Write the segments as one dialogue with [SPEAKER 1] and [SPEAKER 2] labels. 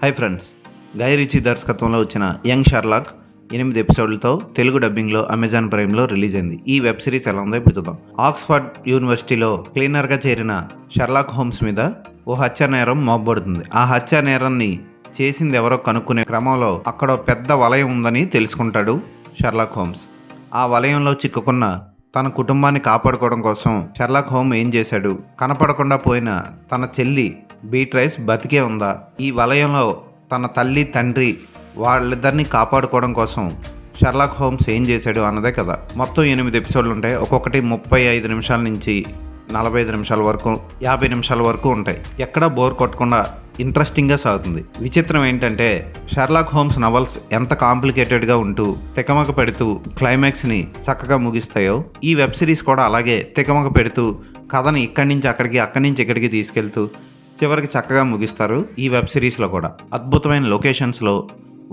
[SPEAKER 1] Hi friends, గై Ritchie దర్శకత్వంలో వచ్చిన young Sherlock 8 ఎపిసోడ్లతో తెలుగు డబ్బింగ్లో అమెజాన్ ప్రైమ్లో రిలీజ్ అయింది. ఈ వెబ్ సిరీస్ ఎలా ఉందో ఇప్పుడు చూద్దాం. ఆక్స్ఫర్డ్ యూనివర్సిటీలో క్లీనర్గా చేరిన షర్లాక్ హోమ్స్ మీద ఓ హత్యా నేరం మోపబడుతుంది. ఆ హత్యా నేరాన్ని చేసింది ఎవరో కనుక్కునే క్రమంలో అక్కడ పెద్ద వలయం ఉందని తెలుసుకుంటాడు షర్లాక్ హోమ్స్. ఆ వలయంలో చిక్కుకున్న తన కుటుంబాన్ని కాపాడుకోవడం కోసం షర్లాక్ హోమ్ ఏం చేశాడు? కనపడకుండా పోయిన తన చెల్లి బీట్రైస్ బతికే ఉందా? ఈ వలయంలో తన తల్లి తండ్రి వాళ్ళిద్దరిని కాపాడుకోవడం కోసం షర్లాక్ హోమ్స్ ఏం చేశాడు అన్నదే కదా. మొత్తం 8 ఎపిసోడ్లు ఉంటాయి. ఒక్కొక్కటి 35 నిమిషాల నుంచి 45 నిమిషాల వరకు, 50 నిమిషాల వరకు ఉంటాయి. ఎక్కడా బోర్ కొట్టకుండా ఇంట్రెస్టింగ్గా సాగుతుంది. విచిత్రం ఏంటంటే షర్లాక్ హోమ్స్ నవల్స్ ఎంత కాంప్లికేటెడ్గా ఉంటూ తికమక పెడుతూ క్లైమాక్స్ని చక్కగా ముగిస్తాయో, ఈ వెబ్ సిరీస్ కూడా అలాగే తికమక పెడుతూ కథని ఇక్కడి నుంచి అక్కడికి, అక్కడి నుంచి ఇక్కడికి తీసుకెళ్తూ చివరికి చక్కగా ముగిస్తారు. ఈ వెబ్ సిరీస్లో కూడా అద్భుతమైన లొకేషన్స్లో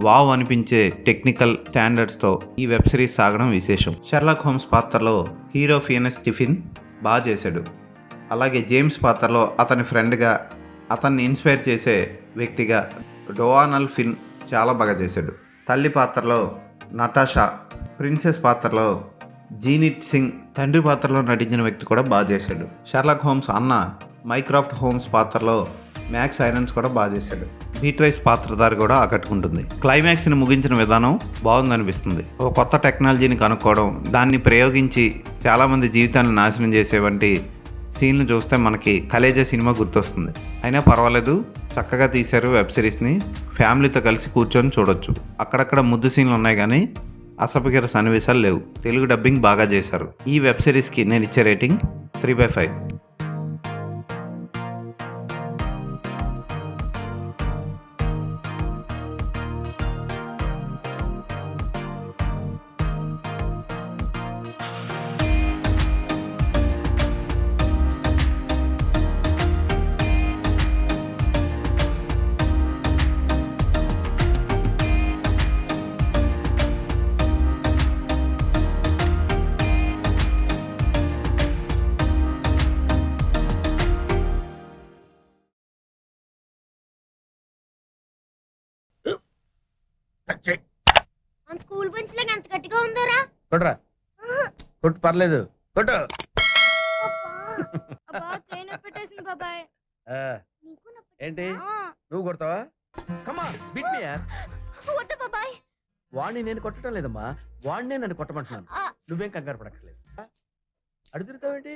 [SPEAKER 1] వావ్ అనిపించే టెక్నికల్ స్టాండర్డ్స్తో ఈ వెబ్ సిరీస్ సాగడం విశేషం. షర్లాక్ హోమ్స్ పాత్రలో హీరో ఫియనస్ స్టిఫిన్ బాగా చేశాడు. అలాగే జేమ్స్ పాత్రలో అతని ఫ్రెండ్గా, అతన్ని ఇన్స్పైర్ చేసే వ్యక్తిగా డోవానల్ ఫిన్ చాలా బాగా చేశాడు. తల్లి పాత్రలో నటాషా, ప్రిన్సెస్ పాత్రలో జీనిట్ సింగ్, తండ్రి పాత్రలో నటించిన వ్యక్తి కూడా బాగా చేశాడు. షర్లాక్ హోమ్స్ అన్న మైక్రాఫ్ట్ హోమ్స్ పాత్రలో మ్యాక్స్ ఐరన్స్ కూడా బాగా చేశాడు. బీట్రైస్ పాత్రధారి కూడా ఆకట్టుకుంటుంది. క్లైమాక్స్ని ముగించిన విధానం బాగుందనిపిస్తుంది. ఒక కొత్త టెక్నాలజీని కనుక్కోవడం, దాన్ని ప్రయోగించి చాలామంది జీవితాన్ని నాశనం చేసే వంటి సీన్లు చూస్తే మనకి కలేజా సినిమా గుర్తొస్తుంది. అయినా పర్వాలేదు, చక్కగా తీశారు వెబ్ సిరీస్ని. ఫ్యామిలీతో కలిసి కూర్చొని చూడొచ్చు. అక్కడక్కడ ముద్దు సీన్లు ఉన్నాయి కానీ అసభ్యకర సన్నివేశాలు లేవు. తెలుగు డబ్బింగ్ బాగా చేశారు. ఈ వెబ్ సిరీస్కి నేను ఇచ్చే రేటింగ్ 3/5.
[SPEAKER 2] మన స్కూల్ బెంచ్ లాగా ఎంత గట్టిగా ఉందోరా.
[SPEAKER 3] కొట్రా, కొట్టు, పర్లేదు, కొట్టు.
[SPEAKER 2] అబ్బా చైన్ పెట్టేసింది బాబాయ్.
[SPEAKER 3] ఆ,
[SPEAKER 2] నీకు నొప్పి.
[SPEAKER 3] ఏంటి
[SPEAKER 2] ఆ,
[SPEAKER 3] నువ్వు కొడతావా? కమా బిట్ మీ యార్.
[SPEAKER 2] వద్దు బాబాయ్.
[SPEAKER 3] వాడిని నేను కొట్టడం లేదమ్మా, వాడినే నన్ను కొట్టమంటున్నాను.
[SPEAKER 2] ఆ.
[SPEAKER 3] నువ్వేం కంగారు పడక్కర్లేదు. అడుగుతావేంటి?